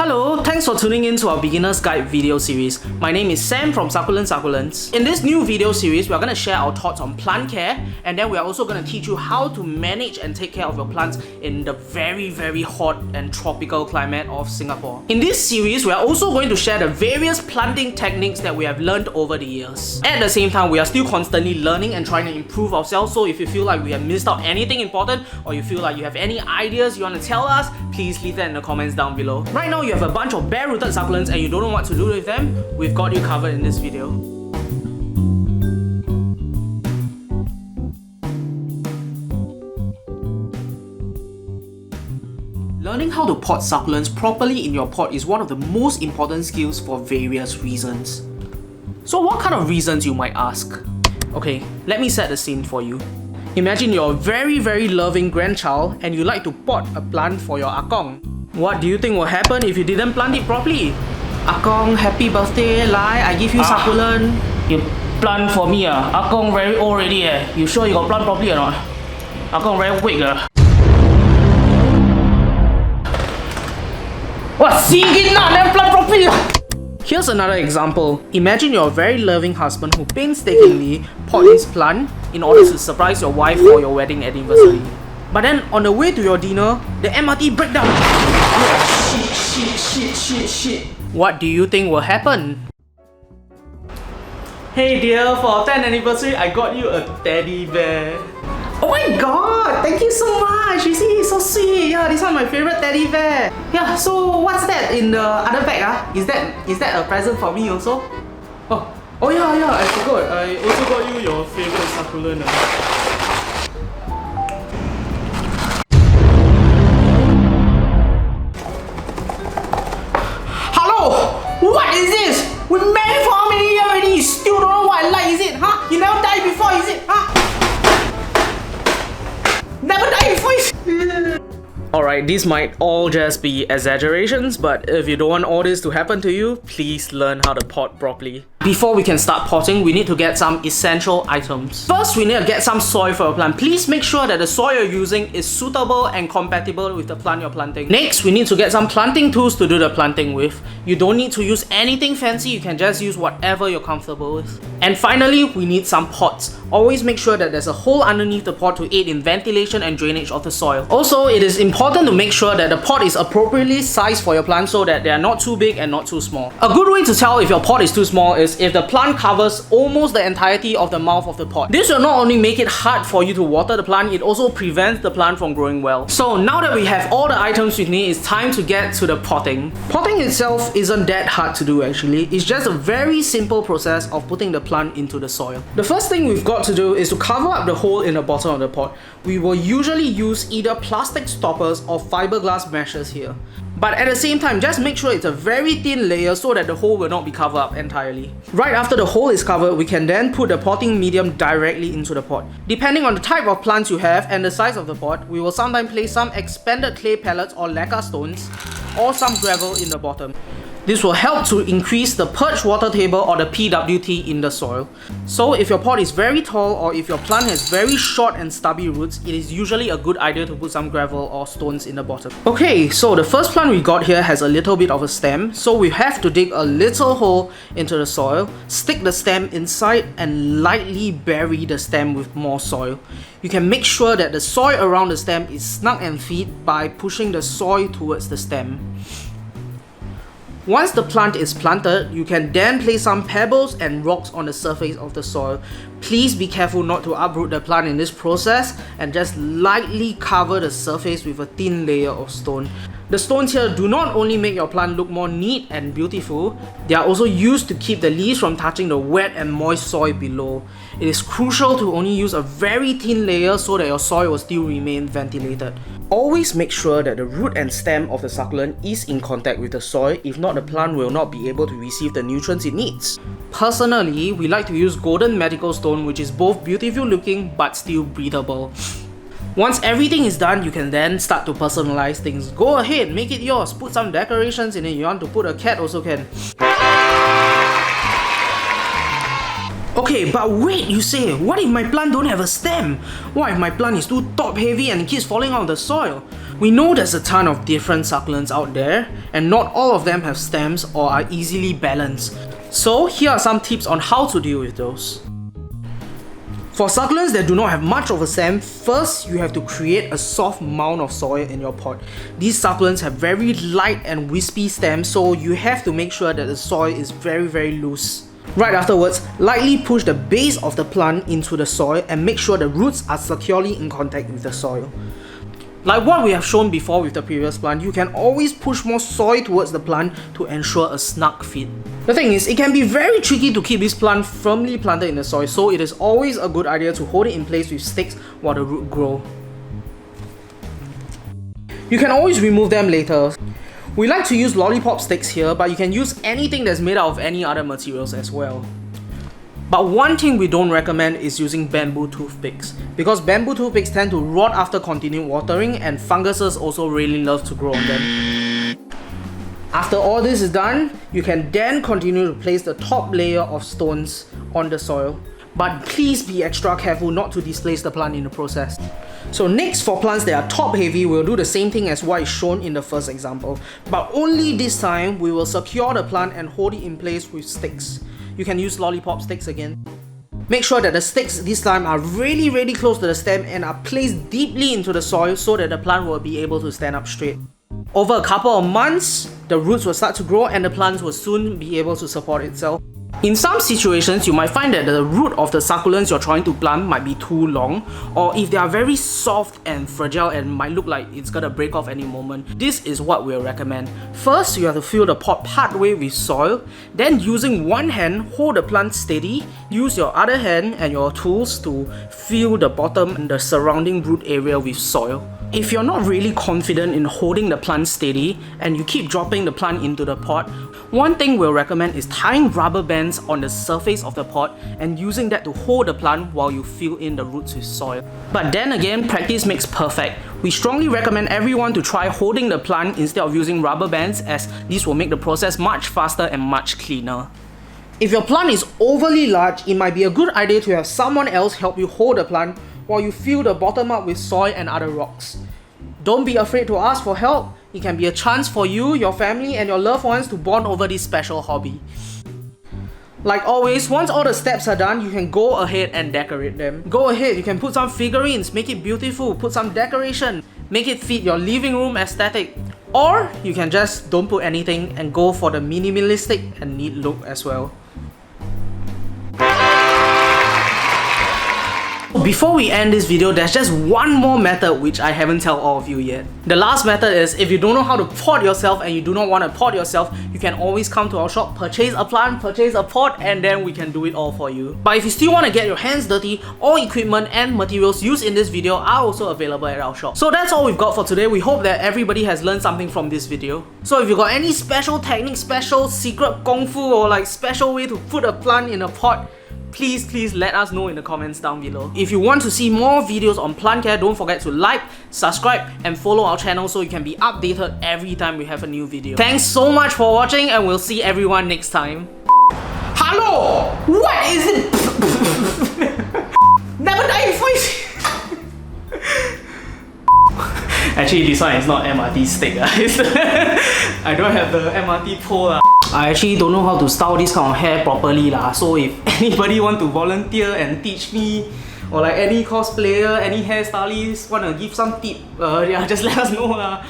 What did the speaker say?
Hello, thanks for tuning in to our Beginner's Guide video series. My name is Sam from Succulents. In this new video series, we are going to share our thoughts on plant care, and then we are also going to teach you how to manage and take care of your plants in the very hot and tropical climate of Singapore. In this series, we are also going to share the various planting techniques that we have learned over the years. At the same time, we are still constantly learning and trying to improve ourselves, so if you feel like we have missed out anything important, or you feel like you have any ideas you want to tell us, please leave that in the comments down below. Right now, you have a bunch of bare-rooted succulents and you don't know what to do with them, we've got you covered in this video. Learning how to pot succulents properly in your pot is one of the most important skills for various reasons. So what kind of reasons, you might ask? Okay, let me set the scene for you. Imagine you're a very loving grandchild and you like to pot a plant for your akong. What do you think will happen if you didn't plant it properly? Akong, happy birthday, lai, I give you succulent. You plant for me Akong very old already You sure you got plant properly or not? Akong very weak What? Singing na, never plant properly Here's another example. Imagine you're a very loving husband who painstakingly potted his plant in order to surprise your wife for your wedding anniversary. But then on the way to your dinner, the MRT break down. Shit. What do you think will happen? Hey dear, for our 10th anniversary, I got you a teddy bear. Oh my god, thank you so much. You see, it's so sweet. Yeah, this one my favorite teddy bear. Yeah, so what's that in the other bag? Is that a present for me also? Oh yeah, I forgot. I also got you your favorite succulent. What is this? We married for how many years already? You still don't know what I like, is it? Huh? You never died before, is it? Huh? Never died before, is it? Alright, these might all just be exaggerations, but if you don't want all this to happen to you, please learn how to pot properly. Before we can start potting, we need to get some essential items. First, we need to get some soil for your plant. Please make sure that the soil you're using is suitable and compatible with the plant you're planting. Next, we need to get some planting tools to do the planting with. You don't need to use anything fancy, you can just use whatever you're comfortable with. And finally, we need some pots. Always make sure that there's a hole underneath the pot to aid in ventilation and drainage of the soil. Also, it is important to make sure that the pot is appropriately sized for your plant so that they are not too big and not too small. A good way to tell if your pot is too small is if the plant covers almost the entirety of the mouth of the pot. This will not only make it hard for you to water the plant, it also prevents the plant from growing well. So now that we have all the items we need, it's time to get to the potting. Potting itself isn't that hard to do actually. It's just a very simple process of putting the plant into the soil. The first thing we've got to do is to cover up the hole in the bottom of the pot. We will usually use either plastic stoppers or fiberglass meshes here. But at the same time, just make sure it's a very thin layer so that the hole will not be covered up entirely. Right after the hole is covered, we can then put the potting medium directly into the pot. Depending on the type of plants you have and the size of the pot, we will sometimes place some expanded clay pellets or lacquer stones or some gravel in the bottom. This will help to increase the perch water table or the PWT in the soil. So if your pot is very tall or if your plant has very short and stubby roots, it is usually a good idea to put some gravel or stones in the bottom. Okay, so the first plant we got here has a little bit of a stem, so we have to dig a little hole into the soil, stick the stem inside and lightly bury the stem with more soil. You can make sure that the soil around the stem is snug and fit by pushing the soil towards the stem. Once the plant is planted, you can then place some pebbles and rocks on the surface of the soil. Please be careful not to uproot the plant in this process and just lightly cover the surface with a thin layer of stone. The stones here do not only make your plant look more neat and beautiful, they are also used to keep the leaves from touching the wet and moist soil below. It is crucial to only use a very thin layer so that your soil will still remain ventilated. Always make sure that the root and stem of the succulent is in contact with the soil, if not the plant will not be able to receive the nutrients it needs. Personally, we like to use golden medical stone, which is both beautiful looking but still breathable. Once everything is done, you can then start to personalize things. Go ahead, make it yours, put some decorations in it. You want to put a cat also can. Okay, but wait, you say, what if my plant don't have a stem? What if my plant is too top heavy and it keeps falling out of the soil? We know there's a ton of different succulents out there, and not all of them have stems or are easily balanced. So here are some tips on how to deal with those. For succulents that do not have much of a stem, first you have to create a soft mound of soil in your pot. These succulents have very light and wispy stems, so you have to make sure that the soil is very loose. Right afterwards, lightly push the base of the plant into the soil and make sure the roots are securely in contact with the soil. Like what we have shown before with the previous plant, you can always push more soil towards the plant to ensure a snug fit. The thing is, it can be very tricky to keep this plant firmly planted in the soil, so it is always a good idea to hold it in place with sticks while the root grow. You can always remove them later. We like to use lollipop sticks here, but you can use anything that's made out of any other materials as well. But one thing we don't recommend is using bamboo toothpicks, because bamboo toothpicks tend to rot after continued watering, and funguses also really love to grow on them. After all this is done, you can then continue to place the top layer of stones on the soil. But please be extra careful not to displace the plant in the process. So next, for plants that are top heavy, we'll do the same thing as what is shown in the first example. But only this time, we will secure the plant and hold it in place with sticks. You can use lollipop sticks again. Make sure that the sticks this time are really close to the stem and are placed deeply into the soil so that the plant will be able to stand up straight. Over a couple of months, the roots will start to grow and the plant will soon be able to support itself. In some situations, you might find that the root of the succulents you're trying to plant might be too long, or if they are very soft and fragile and might look like it's gonna break off any moment, this is what we'll recommend. First, you have to fill the pot partway with soil, then using one hand, hold the plant steady, use your other hand and your tools to fill the bottom and the surrounding root area with soil. If you're not really confident in holding the plant steady and you keep dropping the plant into the pot, one thing we'll recommend is tying rubber bands on the surface of the pot and using that to hold the plant while you fill in the roots with soil. But then again, practice makes perfect. We strongly recommend everyone to try holding the plant instead of using rubber bands, as this will make the process much faster and much cleaner. If your plant is overly large, it might be a good idea to have someone else help you hold the plant while you fill the bottom up with soil and other rocks. Don't be afraid to ask for help. It can be a chance for you, your family and your loved ones to bond over this special hobby. Like always, once all the steps are done, you can go ahead and decorate them. Go ahead, you can put some figurines, make it beautiful, put some decoration, make it fit your living room aesthetic. Or you can just don't put anything and go for the minimalistic and neat look as well. Before we end this video, there's just one more method which I haven't told all of you yet. The last method is, if you don't know how to pot yourself and you do not want to pot yourself, you can always come to our shop, purchase a plant, purchase a pot, and then we can do it all for you. But if you still want to get your hands dirty, all equipment and materials used in this video are also available at our shop. So that's all we've got for today. We hope that everybody has learned something from this video. So if you got any special technique, special secret kung fu, or like special way to put a plant in a pot, please let us know in the comments down below. If you want to see more videos on plant care, don't forget to like, subscribe and follow our channel so you can be updated every time we have a new video. Thanks so much for watching and we'll see everyone next time. Hello! What is it? Never die before. Actually, this one is not MRT stick. I don't have the MRT pole. I actually don't know how to style this kind of hair properly lah. So if anybody want to volunteer and teach me, or like any cosplayer, any hairstylist want to give some tip, yeah, just let us know lah.